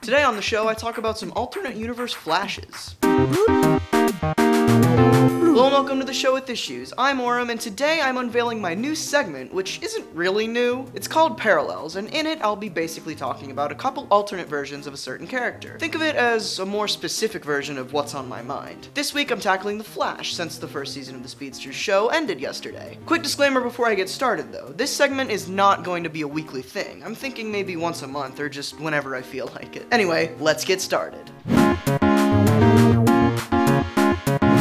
Today on the show, I talk about some alternate universe flashes. Hello and welcome to the show with issues. I'm Auram, and today I'm unveiling my new segment, which isn't really new. It's called Parallels, and in it I'll be basically talking about a couple alternate versions of a certain character. Think of it as a more specific version of what's on my mind. This week I'm tackling The Flash, since the first season of the Speedsters show ended yesterday. Quick disclaimer before I get started though, this segment is not going to be a weekly thing. I'm thinking maybe once a month, or just whenever I feel like it. Anyway, let's get started.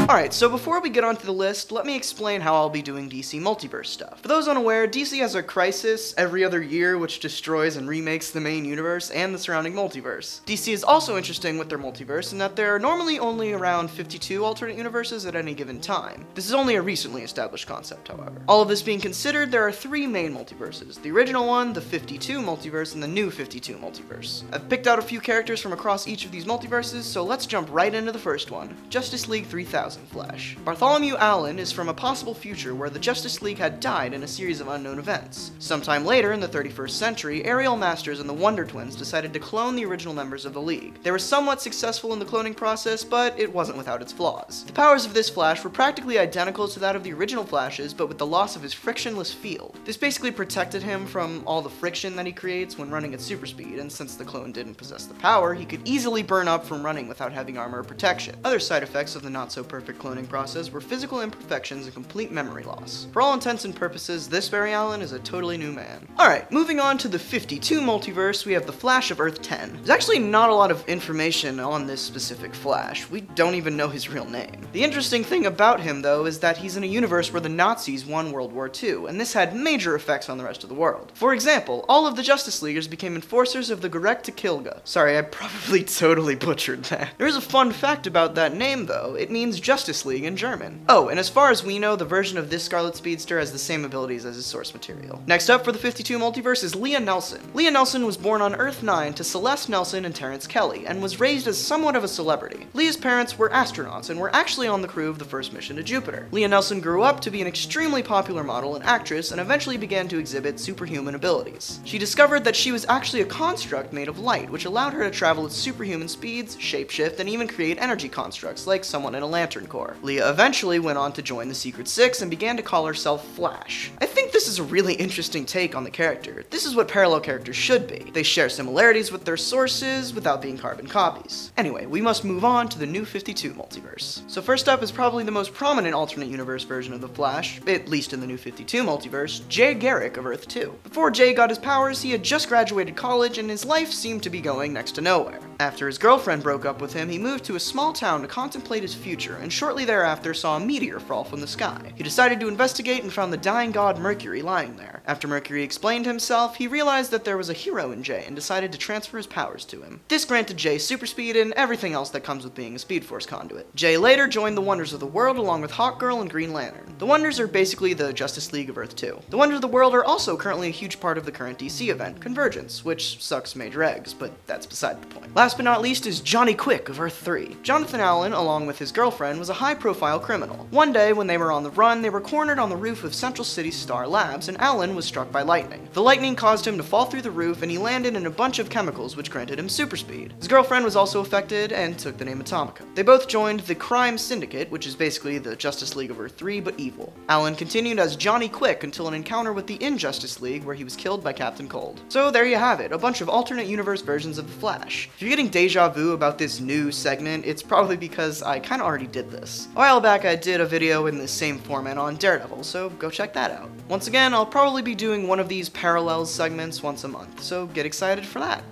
Alright, so before we get onto the list, let me explain how I'll be doing DC multiverse stuff. For those unaware, DC has a crisis every other year which destroys and remakes the main universe and the surrounding multiverse. DC is also interesting with their multiverse in that there are normally only around 52 alternate universes at any given time. This is only a recently established concept, however. All of this being considered, there are three main multiverses. The original one, the 52 multiverse, and the new 52 multiverse. I've picked out a few characters from across each of these multiverses, so let's jump right into the first one, Justice League 3000. Flash. Bartholomew Allen is from a possible future where the Justice League had died in a series of unknown events. Sometime later in the 31st century, Ariel Masters and the Wonder Twins decided to clone the original members of the League. They were somewhat successful in the cloning process, but it wasn't without its flaws. The powers of this Flash were practically identical to that of the original Flashes, but with the loss of his frictionless field. This basically protected him from all the friction that he creates when running at super speed, and since the clone didn't possess the power, he could easily burn up from running without having armor or protection. Other side effects of the not-so-perfect cloning process were physical imperfections and complete memory loss. For all intents and purposes, this Barry Allen is a totally new man. Alright, moving on to the 52 multiverse, we have the Flash of Earth 10. There's actually not a lot of information on this specific Flash. We don't even know his real name. The interesting thing about him, though, is that he's in a universe where the Nazis won World War II, and this had major effects on the rest of the world. For example, all of the Justice Leaguers became enforcers of the Gerekt Kilga. Sorry, I probably totally butchered that. There is a fun fact about that name, though. It means Justice League in German. Oh, and as far as we know, the version of this Scarlet Speedster has the same abilities as his source material. Next up for the 52 multiverse is Leah Nelson. Leah Nelson was born on Earth 9 to Celeste Nelson and Terrence Kelly, and was raised as somewhat of a celebrity. Leah's parents were astronauts and were actually on the crew of the first mission to Jupiter. Leah Nelson grew up to be an extremely popular model and actress, and eventually began to exhibit superhuman abilities. She discovered that she was actually a construct made of light, which allowed her to travel at superhuman speeds, shapeshift, and even create energy constructs, like someone in a lantern core. Leah eventually went on to join the Secret Six and began to call herself Flash. I think this is a really interesting take on the character. This is what parallel characters should be. They share similarities with their sources without being carbon copies. Anyway, we must move on to the new 52 multiverse. So first up is probably the most prominent alternate universe version of the Flash, at least in the new 52 multiverse, Jay Garrick of Earth 2. Before Jay got his powers, he had just graduated college and his life seemed to be going next to nowhere. After his girlfriend broke up with him, he moved to a small town to contemplate his future, and shortly thereafter saw a meteor fall from the sky. He decided to investigate and found the dying god Mercury lying there. After Mercury explained himself, he realized that there was a hero in Jay and decided to transfer his powers to him. This granted Jay super speed and everything else that comes with being a Speed Force conduit. Jay later joined the Wonders of the World along with Hawkgirl and Green Lantern. The Wonders are basically the Justice League of Earth 2. The Wonders of the World are also currently a huge part of the current DC event, Convergence, which sucks major eggs, but that's beside the point. Last but not least is Johnny Quick of Earth 3. Jonathan Allen, along with his girlfriend, was a high-profile criminal. One day, when they were on the run, they were cornered on the roof of Central City's Star Labs, and Allen was struck by lightning. The lightning caused him to fall through the roof, and he landed in a bunch of chemicals which granted him super speed. His girlfriend was also affected, and took the name Atomica. They both joined the Crime Syndicate, which is basically the Justice League of Earth 3, but evil. Allen continued as Johnny Quick until an encounter with the Injustice League, where he was killed by Captain Cold. So there you have it, a bunch of alternate universe versions of the Flash. If you're getting deja vu about this new segment, it's probably because I kinda already did this. A while back I did a video in the same format on Daredevil, so go check that out. Once again, I'll probably be doing one of these Parallels segments once a month, so get excited for that.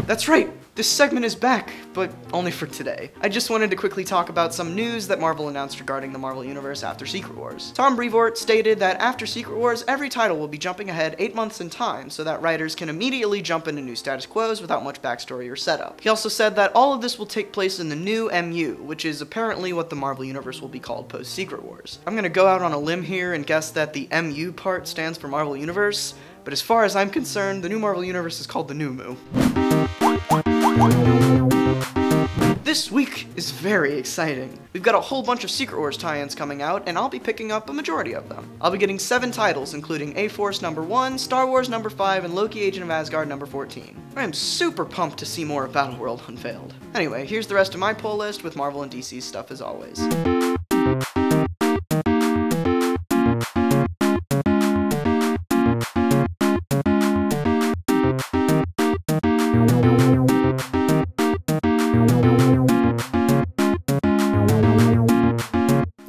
That's right! This segment is back, but only for today. I just wanted to quickly talk about some news that Marvel announced regarding the Marvel Universe after Secret Wars. Tom Brevoort stated that after Secret Wars, every title will be jumping ahead 8 months in time so that writers can immediately jump into new status quos without much backstory or setup. He also said that all of this will take place in the new MU, which is apparently what the Marvel Universe will be called post-Secret Wars. I'm gonna go out on a limb here and guess that the MU part stands for Marvel Universe, but as far as I'm concerned, the new Marvel Universe is called the New Mu. This week is very exciting. We've got a whole bunch of Secret Wars tie-ins coming out, and I'll be picking up a majority of them. I'll be getting 7 titles, including A-Force #1, Star Wars #5, and Loki Agent of Asgard #14. I am super pumped to see more of Battleworld unveiled. Anyway, here's the rest of my pull list with Marvel and DC stuff as always.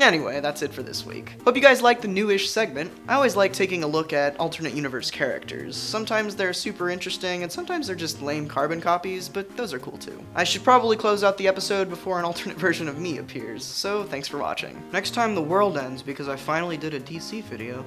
Anyway, that's it for this week. Hope you guys like the newish segment. I always like taking a look at alternate universe characters. Sometimes they're super interesting, and sometimes they're just lame carbon copies, but those are cool too. I should probably close out the episode before an alternate version of me appears, so thanks for watching. Next time the world ends because I finally did a DC video.